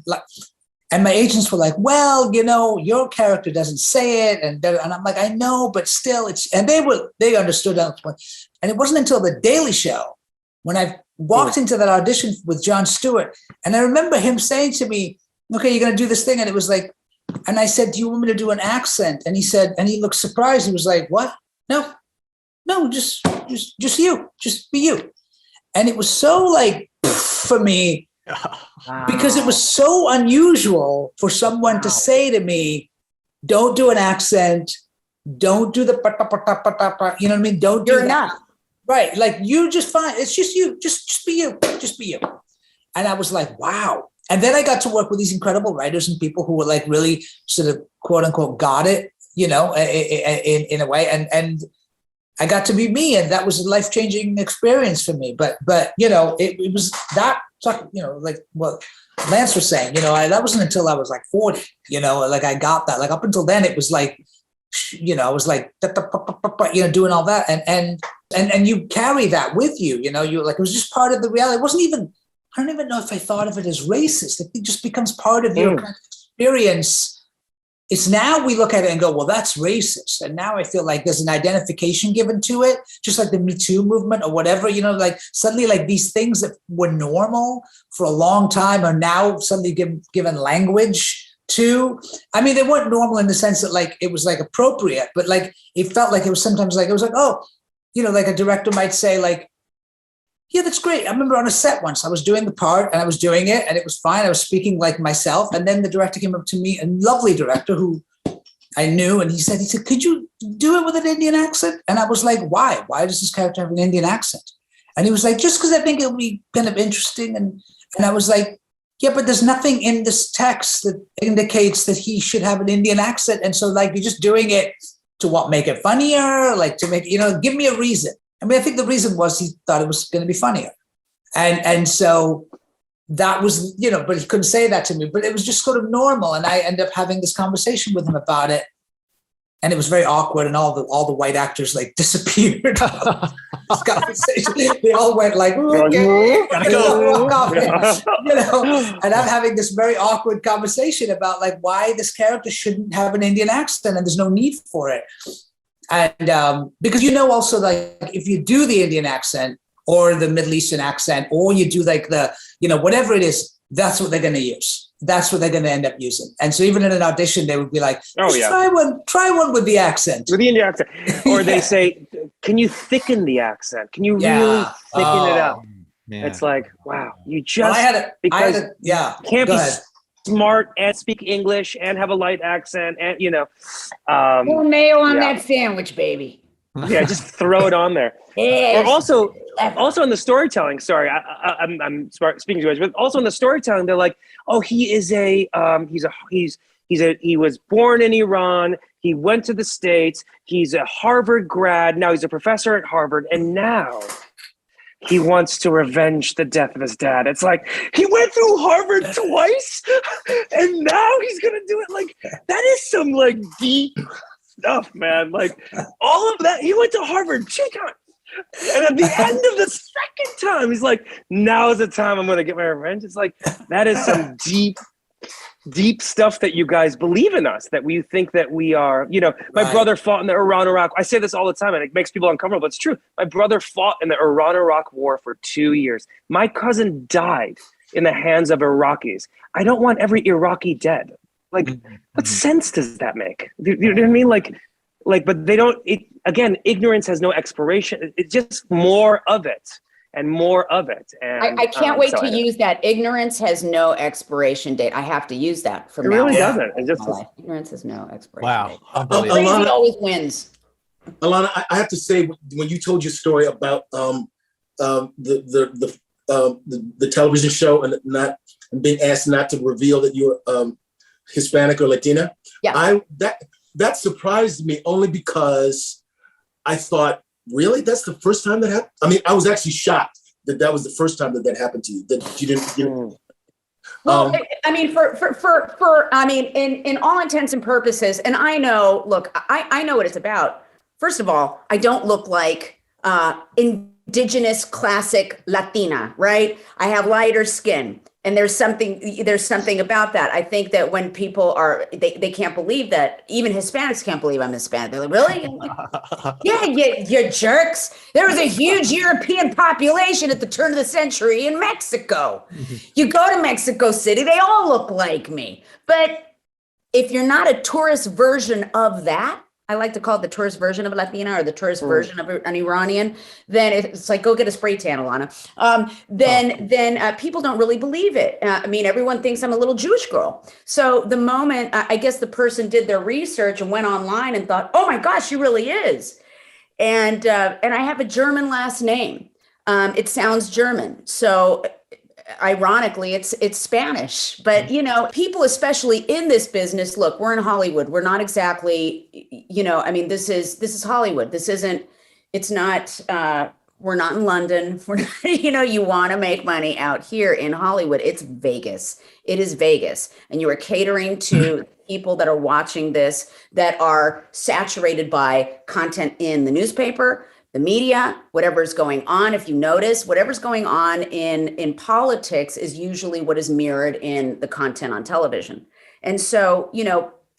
And my agents were like, well, your character doesn't say it. And I'm like, I know, but still and they understood that point. And it wasn't until The Daily Show when I walked into that audition with Jon Stewart. And I remember him saying to me, okay, you're going to do this thing. And it was like, and I said, do you want me to do an accent? And he said, and he looked surprised. He was like, what? No, just you, just be you. And it was so like for me, because it was so unusual for someone to say to me, don't do an accent, don't do the, you know what I mean? Don't do You're that. not. Right. Like you just fine. It's just you, just be you, just be you. And I was like, wow. And then I got to work with these incredible writers and people who were like really sort of quote unquote got it, in a way. And I got to be me, and that was a life-changing experience for me. But it was that, like what Lance was saying, that wasn't until I was like 40, like I got that. Like up until then, it was like, I was like, doing all that. And you carry that with you, you like, it was just part of the reality. It wasn't even, I don't even know if I thought of it as racist. It just becomes part of your kind of experience. It's now we look at it and go, well, that's racist. And now I feel like there's an identification given to it, just like the Me Too movement or whatever, like suddenly like these things that were normal for a long time are now suddenly given language to. I mean, they weren't normal in the sense that like it was like appropriate, but like it felt like it was sometimes like, it was like, oh, like a director might say like, yeah, that's great. I remember on a set once, I was doing the part and I was doing it and it was fine. I was speaking like myself. And then the director came up to me, a lovely director who I knew. And he said, could you do it with an Indian accent? And I was like, why? Why does this character have an Indian accent? And he was like, just because I think it'll be kind of interesting. And I was like, yeah, but there's nothing in this text that indicates that he should have an Indian accent. And so like, you're just doing it to make it funnier, like to make, give me a reason. I mean, I think the reason was he thought it was going to be funnier. And so that was, but he couldn't say that to me, but it was just sort of normal. And I ended up having this conversation with him about it. And it was very awkward. And all the white actors like disappeared. This conversation. They all went like, okay, gotta go. Walk off. And I'm having this very awkward conversation about like why this character shouldn't have an Indian accent and there's no need for it. And because also like if you do the Indian accent or the Middle Eastern accent or you do like the whatever it is, that's what they're going to use. That's what they're going to end up using. And so even in an audition, they would be like, try one with the accent, with the Indian accent, or they say, can you thicken the accent? Can you really thicken it up? Yeah. It's like, wow, you just can't be smart and speak English and have a light accent and more mayo on that sandwich, baby. Yeah, just throw it on there. Or also in the storytelling. Sorry, I'm speaking to you guys, but also in the storytelling, they're like, oh, he was born in Iran. He went to the States. He's a Harvard grad. Now he's a professor at Harvard, and now he wants to revenge the death of his dad. It's like, he went through Harvard twice, and now he's going to do it. Like, that is some, like, deep stuff, man. Like, all of that. He went to Harvard 2 times. And at the end of the second time, he's like, now is the time I'm going to get my revenge. It's like, that is some deep stuff that you guys believe in us, that we think that we are, my brother fought in the Iran-Iraq. I say this all the time and it makes people uncomfortable, but it's true. My brother fought in the Iran-Iraq war for 2 years. My cousin died in the hands of Iraqis. I don't want every Iraqi dead. Like, what sense does that make? You know what I mean? Like, but they don't, again, ignorance has no expiration. It's just more of it. And more of it. And I can't wait to use that. Ignorance has no expiration date. I have to use that from now on. It really doesn't. It just ignorance has no expiration date. Wow. Crazy always wins. Alanna, I have to say, when you told your story about the television show and being asked not to reveal that you're Hispanic or Latina, yeah, that surprised me only because I thought, really, that's the first time that happened? I mean, I was actually shocked that was the first time that happened to you, that you didn't. Well, I mean, I mean, in all intents and purposes, and I know, look, I know what it's about. First of all, I don't look like indigenous classic Latina, right? I have lighter skin. And there's something about that. I think that when people are, they can't believe that, even Hispanics can't believe I'm Hispanic. They're like, really? I'm like, yeah, you jerks. There was a huge European population at the turn of the century in Mexico. You go to Mexico City, they all look like me. But if you're not a tourist version of that, I like to call it the tourist version of a Latina or the tourist version of an Iranian, then it's like, go get a spray tan, Alanna. Then people don't really believe it. I mean, everyone thinks I'm a little Jewish girl. So the moment, I guess the person did their research and went online and thought, oh my gosh, she really is. And I have a German last name. It sounds German. So ironically, it's Spanish, but people, especially in this business, look, we're in Hollywood. We're not exactly, I mean, this is Hollywood. This isn't, it's not, we're not in London. We're not, you want to make money out here in Hollywood. It's Vegas. It is Vegas. And you are catering to people that are watching this, that are saturated by content in the newspaper, the media, whatever's going on. If you notice, whatever's going on in politics is usually what is mirrored in the content on television. And so,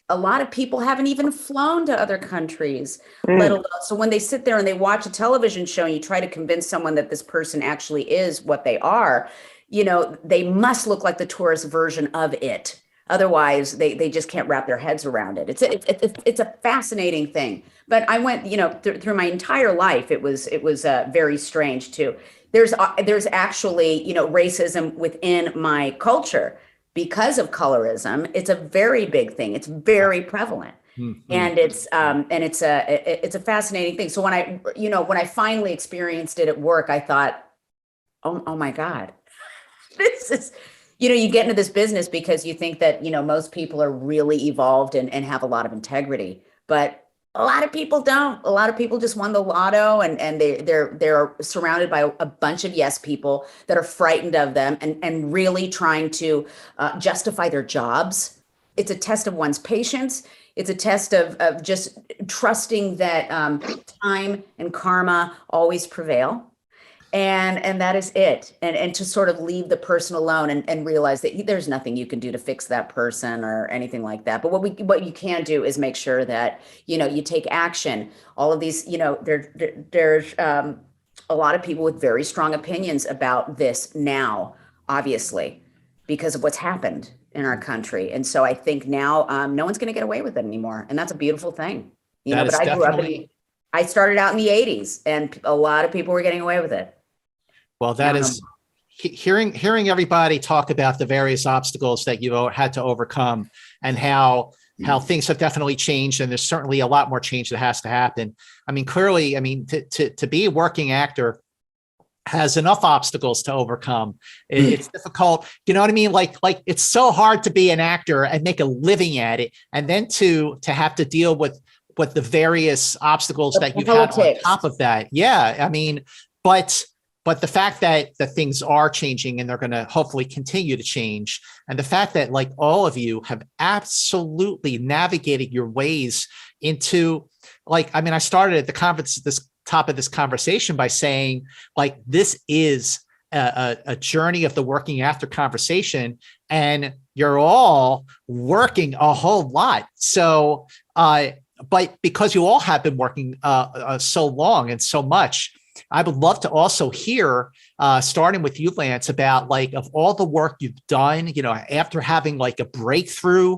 a lot of people haven't even flown to other countries, let alone. So when they sit there and they watch a television show and you try to convince someone that this person actually is what they are, they must look like the tourist version of it. Otherwise, they just can't wrap their heads around it. It's a fascinating thing. But I went, through my entire life, it was very strange too. There's actually, racism within my culture because of colorism. It's a very big thing. It's very prevalent, and it's a fascinating thing. So when I finally experienced it at work, I thought, oh my God, this is. You get into this business because you think that, most people are really evolved and have a lot of integrity, but a lot of people don't. A lot of people just won the lotto and they're surrounded by a bunch of yes people that are frightened of them and really trying to justify their jobs. It's a test of one's patience. It's a test of just trusting that time and karma always prevail. And that is it. And to sort of leave the person alone and realize that there's nothing you can do to fix that person or anything like that. But what you can do is make sure that, you take action. All of these, there's a lot of people with very strong opinions about this now, obviously, because of what's happened in our country. And so I think now no one's going to get away with it anymore. And that's a beautiful thing. But I started out in the 80s and a lot of people were getting away with it. Well, that is hearing everybody talk about the various obstacles that you had to overcome and how things have definitely changed. And there's certainly a lot more change that has to happen. I mean, clearly, to be a working actor has enough obstacles to overcome. It's difficult. You know what I mean? Like it's so hard to be an actor and make a living at it. And then to have to deal with the various obstacles that you've had on top of that. Yeah. I mean, but the fact that things are changing and they're going to hopefully continue to change, and the fact that all of you have absolutely navigated your ways into I started at the top of this conversation by saying this is a journey of the working after conversation, and you're all working a whole lot. So, but because you all have been working so long and so much, I would love to also hear, starting with you, Lance, about of all the work you've done, after having a breakthrough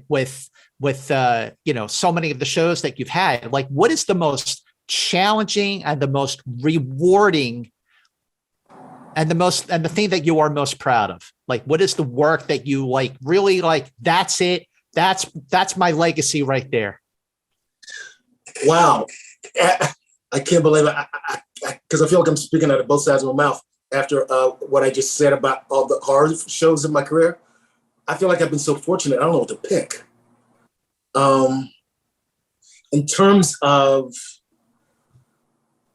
with so many of the shows that you've had, what is the most challenging and the most rewarding and the thing that you are most proud of? What is the work that you really that's it? That's my legacy right there. Wow. I can't believe it, because I feel like I'm speaking out of both sides of my mouth after what I just said about all the horror shows in my career. I feel like I've been so fortunate. I don't know what to pick. In terms of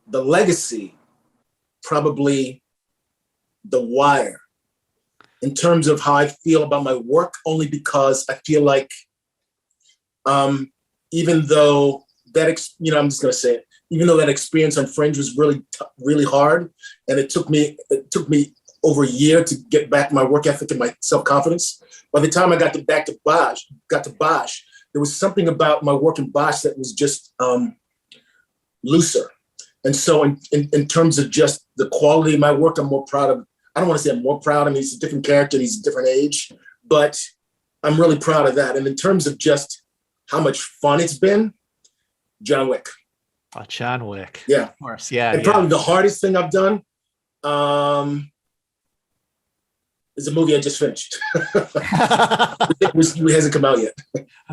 the legacy, probably The Wire. In terms of how I feel about my work, only because I feel like, even though that, I'm just gonna say it, even though that experience on Fringe was really hard, and it took me over a year to get back my work ethic and my self-confidence. By the time I got to Bosch, there was something about my work in Bosch that was just looser. And so in terms of just the quality of my work, I'm more proud of, I don't want to say I'm more proud. I mean, he's a different character, he's a different age, but I'm really proud of that. And in terms of just how much fun it's been, John Wick. Oh, John Wick. Yeah. Of course. Yeah. And probably the hardest thing I've done is a movie I just finished. It hasn't come out yet.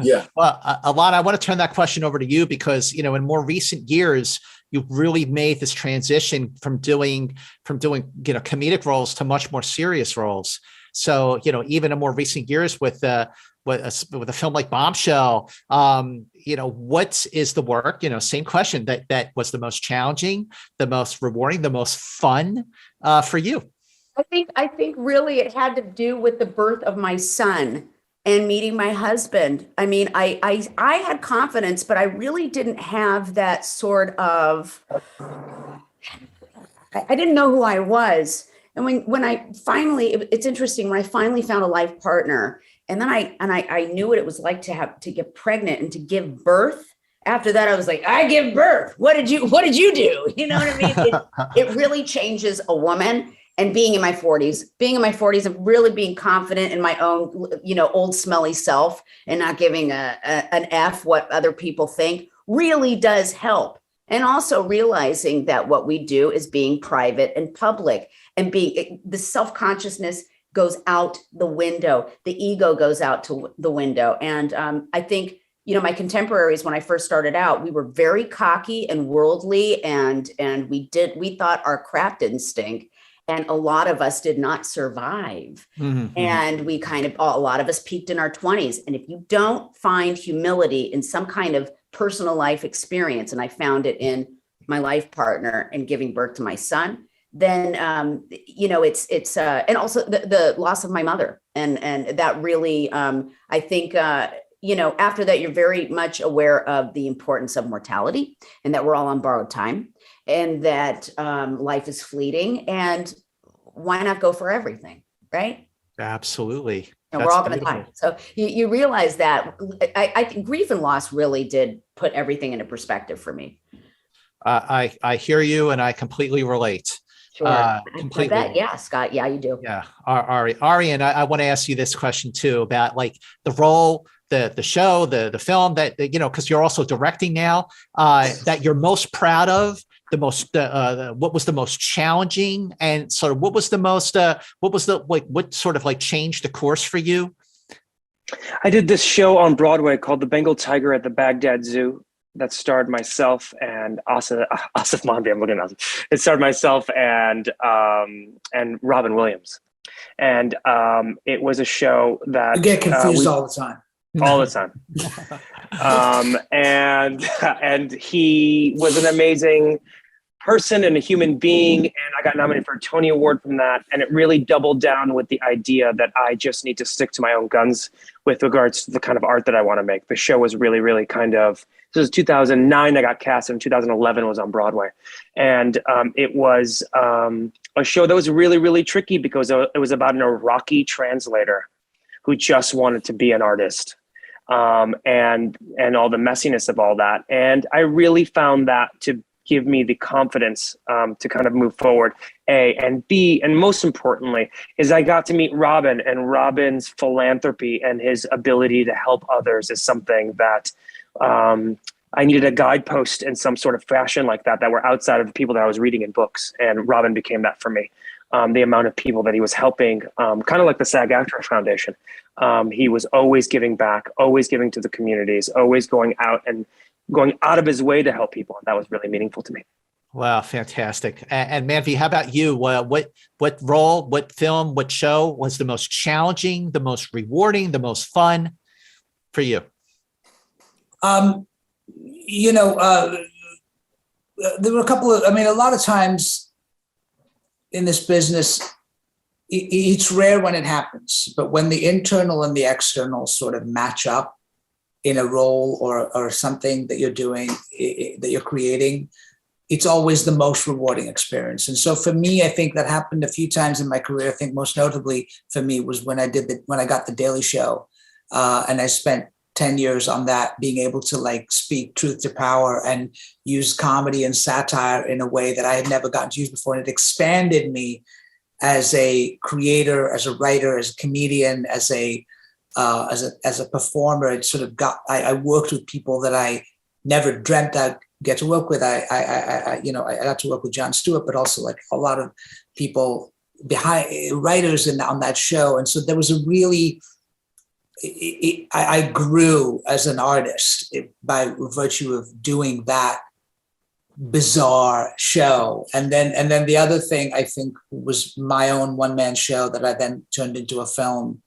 Yeah. Well, Alanna, I want to turn that question over to you because, in more recent years, you've really made this transition from doing, comedic roles to much more serious roles. So, even in more recent years with a film like Bombshell, what is the work? Same question that was the most challenging, the most rewarding, the most fun for you. I think really it had to do with the birth of my son and meeting my husband. I mean, I had confidence, but I really didn't have that sort of, I didn't know who I was. And when I finally, it's interesting, when I finally found a life partner, and then I knew what it was like to get pregnant and to give birth. After that, I was like, I give birth. What did you do? You know what I mean? It really changes a woman. And being in my 40s and really being confident in my own, old smelly self and not giving an F what other people think really does help. And also realizing that what we do is being private and public, and the self-consciousness goes out the window. The ego goes out to the window. And I think, my contemporaries, when I first started out, we were very cocky and worldly, and we thought our crap didn't stink. And a lot of us did not survive. Mm-hmm. And a lot of us peaked in our 20s. And if you don't find humility in some kind of personal life experience, and I found it in my life partner and giving birth to my son, then, it's and also the loss of my mother. And that really, I think, after that, you're very much aware of the importance of mortality and that we're all on borrowed time. And that life is fleeting, and why not go for everything, right? Absolutely. And we're all going to die. So you realize that. I think grief and loss really did put everything into perspective for me. I hear you, and I completely relate. Sure. Completely. I bet. Yeah, Scott. Yeah, you do. Yeah. Arian, I want to ask you this question too about like the role, the show, the film that, because you're also directing now, that you're most proud of. What was the most challenging, and sort of what sort of like changed the course for you? I did this show on Broadway called The Bengal Tiger at the Baghdad Zoo that starred myself and Aasif Mandvi. I'm looking at Aasif. It starred myself and Robin Williams. And it was a show that you get confused all the time. All the time. And he was an amazing person and a human being, and I got nominated for a Tony Award from that. And it really doubled down with the idea that I just need to stick to my own guns with regards to the kind of art that I want to make. The show was really, really this was 2009, I got cast, and 2011 was on Broadway. And it was a show that was really, really tricky because it was about an Iraqi translator who just wanted to be an artist. And all the messiness of all that. And I really found that to give me the confidence to kind of move forward, A, and B, and most importantly, is I got to meet Robin, and Robin's philanthropy and his ability to help others is something that I needed a guidepost in some sort of fashion like that were outside of the people that I was reading in books. And Robin became that for me. The amount of people that he was helping, kind of like the SAG-AFTRA Foundation. He was always giving back, always giving to the communities, always going out of his way to help people. And that was really meaningful to me. Wow, fantastic. And Mandvi, how about you? What role, what film, what show was the most challenging, the most rewarding, the most fun for you? you know, there were a couple of, I mean, a lot of times in this business, it's rare when it happens, but when the internal and the external sort of match up in a role or something that you're doing, that you're creating, it's always the most rewarding experience. And so for me, I think that happened a few times in my career. I think most notably for me was when I got the Daily Show, and I spent 10 years on that, being able to like speak truth to power and use comedy and satire in a way that I had never gotten to use before. And it expanded me as a creator, as a writer, as a comedian, as a performer. It sort of I worked with people that I never dreamt I'd get to work with. I got to work with Jon Stewart, but also like a lot of people behind writers on that show. And so there was a really, I grew as an artist by virtue of doing that bizarre show. And then the other thing I think was my own one-man show that I then turned into a film,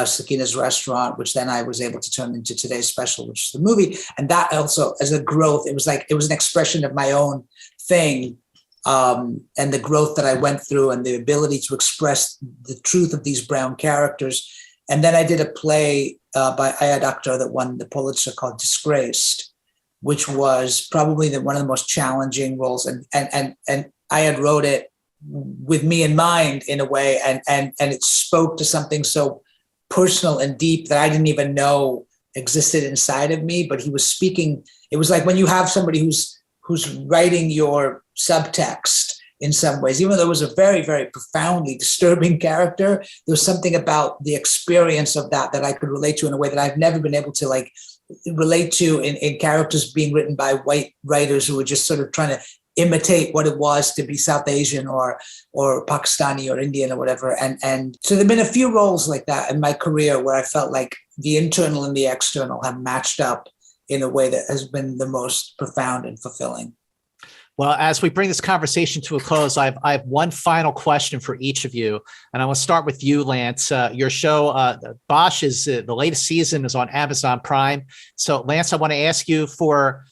Sakina's Restaurant, which then I was able to turn into today's special, which is the movie. And that also, as a growth, it was an expression of my own thing, and the growth that I went through and the ability to express the truth of these brown characters. And then I did a play by Ayad Akhtar that won the Pulitzer called Disgraced, which was probably one of the most challenging roles. And Ayad wrote it with me in mind in a way, and it spoke to something so personal and deep that I didn't even know existed inside of me. But he was speaking. It was like when you have somebody who's writing your subtext in some ways, even though it was a very, very profoundly disturbing character, there was something about the experience of that I could relate to in a way that I've never been able to like relate to in characters being written by white writers who were just sort of trying to imitate what it was to be South Asian or Pakistani or Indian or whatever. And so there've been a few roles like that in my career where I felt like the internal and the external have matched up in a way that has been the most profound and fulfilling. Well, as we bring this conversation to a close, I have one final question for each of you. And I want to start with you, Lance. Your show, Bosch, is the latest season is on Amazon Prime. So, Lance, I want to ask you for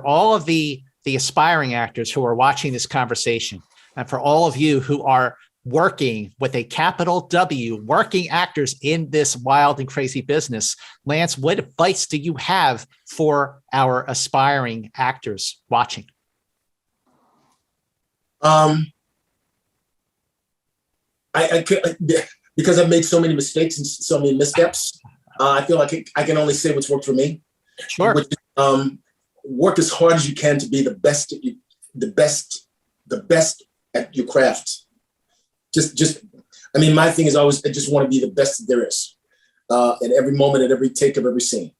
all of the aspiring actors who are watching this conversation, and for all of you who are working with a capital W, working actors in this wild and crazy business, Lance, what advice do you have for our aspiring actors watching? Because I've made so many mistakes and so many missteps, I feel like I can only say what's worked for me. Sure. Which, work as hard as you can to be the best at your craft. I mean, my thing is always, I just want to be the best that there is, at every moment, at every take of every scene,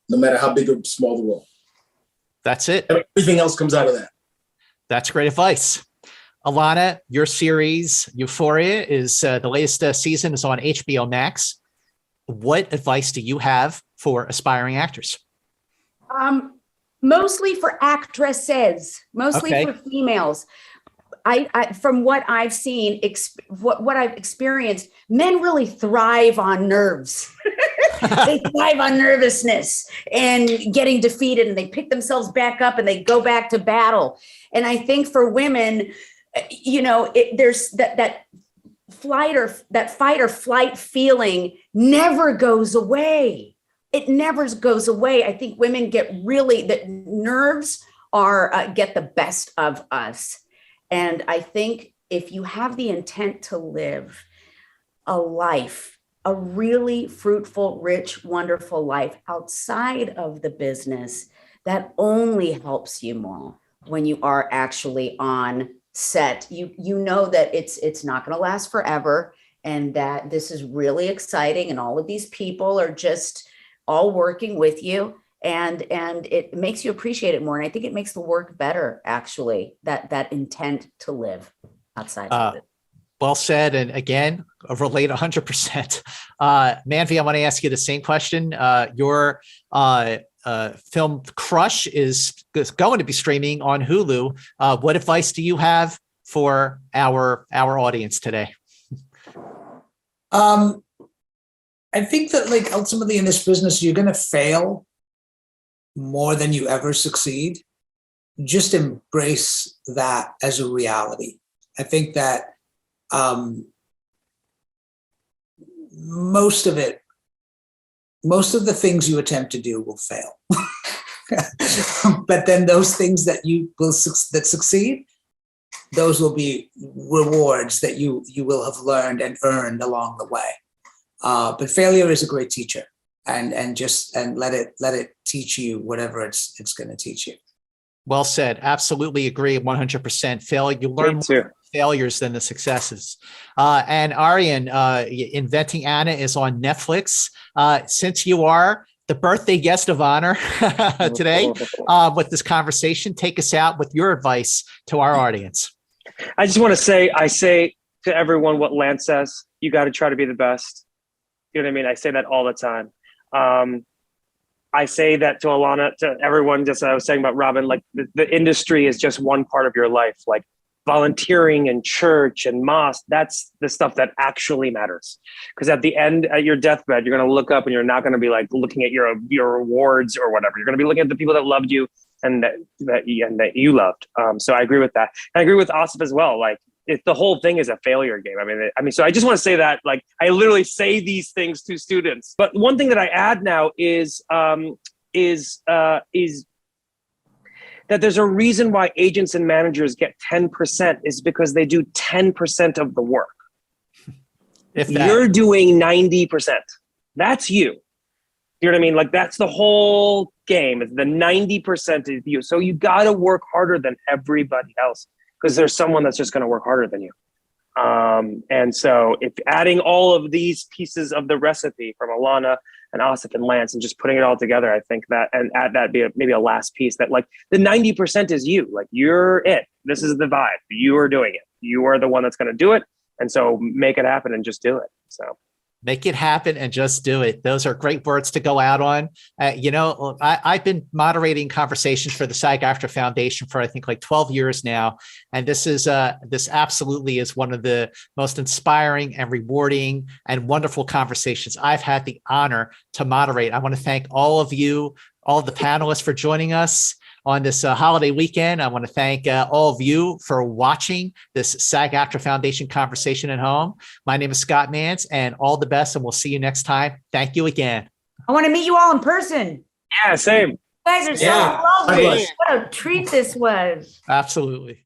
no matter how big or small the role. That's it. Everything else comes out of that. That's great advice. Alanna, your series Euphoria is the latest season is on HBO Max. What advice do you have for aspiring actors? Mostly for actresses, mostly for females. I from what I've seen, what I've experienced, men really thrive on nerves. They thrive on nervousness and getting defeated, and they pick themselves back up and they go back to battle. And I think for women, there's that fight or flight feeling never goes away. It never goes away. I think women the nerves get the best of us. And I think if you have the intent to live a life, a really fruitful, rich, wonderful life outside of the business, that only helps you more when you are actually on set. You know that it's not going to last forever, and that this is really exciting, and all of these people are just all working with you, and it makes you appreciate it more. And I think it makes the work better, actually, that intent to live outside of it. Well said. And again, relate 100%. Manvi, I want to ask you the same question. Your film Crush is going to be streaming on Hulu. What advice do you have for our audience today? I think that, like, ultimately in this business, you're going to fail. more than you ever succeed, just embrace that as a reality. I think that most of the things you attempt to do will fail. But then those things that succeed, those will be rewards that you will have learned and earned along the way. But failure is a great teacher, and let it teach you whatever it's going to teach you. Well said. Absolutely agree. 100% failure. You learn more failures than the successes. And Arian, Inventing Anna is on Netflix. Since you are the birthday guest of honor today with this conversation, take us out with your advice to our audience. I just want to say, I say to everyone what Lance says, you got to try to be the best. You know what I mean? I say that all the time. I say that to Alanna, to everyone, just as I was saying about Robin, like the industry is just one part of your life, like volunteering and church and mosque. That's the stuff that actually matters. Because at the end, at your deathbed, you're going to look up and you're not going to be like looking at your awards or whatever. You're going to be looking at the people that loved you and that you loved. So I agree with that. And I agree with Aasif as well. Like, the whole thing is a failure game. I mean, so I just want to say that, like, I literally say these things to students. But one thing that I add now is that there's a reason why agents and managers get 10% is because they do 10% of the work. You're doing 90%. That's you. You know what I mean? Like, that's the whole game. It's the 90% of you. So you got to work harder than everybody else, because there's someone that's just going to work harder than you. And so if adding all of these pieces of the recipe from Alanna and Aasif and Lance and just putting it all together, I think that, and add that maybe a last piece, that like the 90% is you. Like, you're it. This is the vibe. You are doing it. You are the one that's going to do it. And so make it happen and just do it. So make it happen and just do it. Those are great words to go out on. I've been moderating conversations for the SAG-AFTRA Foundation for, I think, like 12 years now. And this absolutely is one of the most inspiring and rewarding and wonderful conversations I've had the honor to moderate. I want to thank all of you, all of the panelists, for joining us on this holiday weekend. I want to thank all of you for watching this SAG-AFTRA Foundation conversation at home. My name is Scott Mantz, and all the best, and we'll see you next time. Thank you again. I want to meet you all in person. Yeah, same. You guys are so lovely. What a treat this was. Absolutely.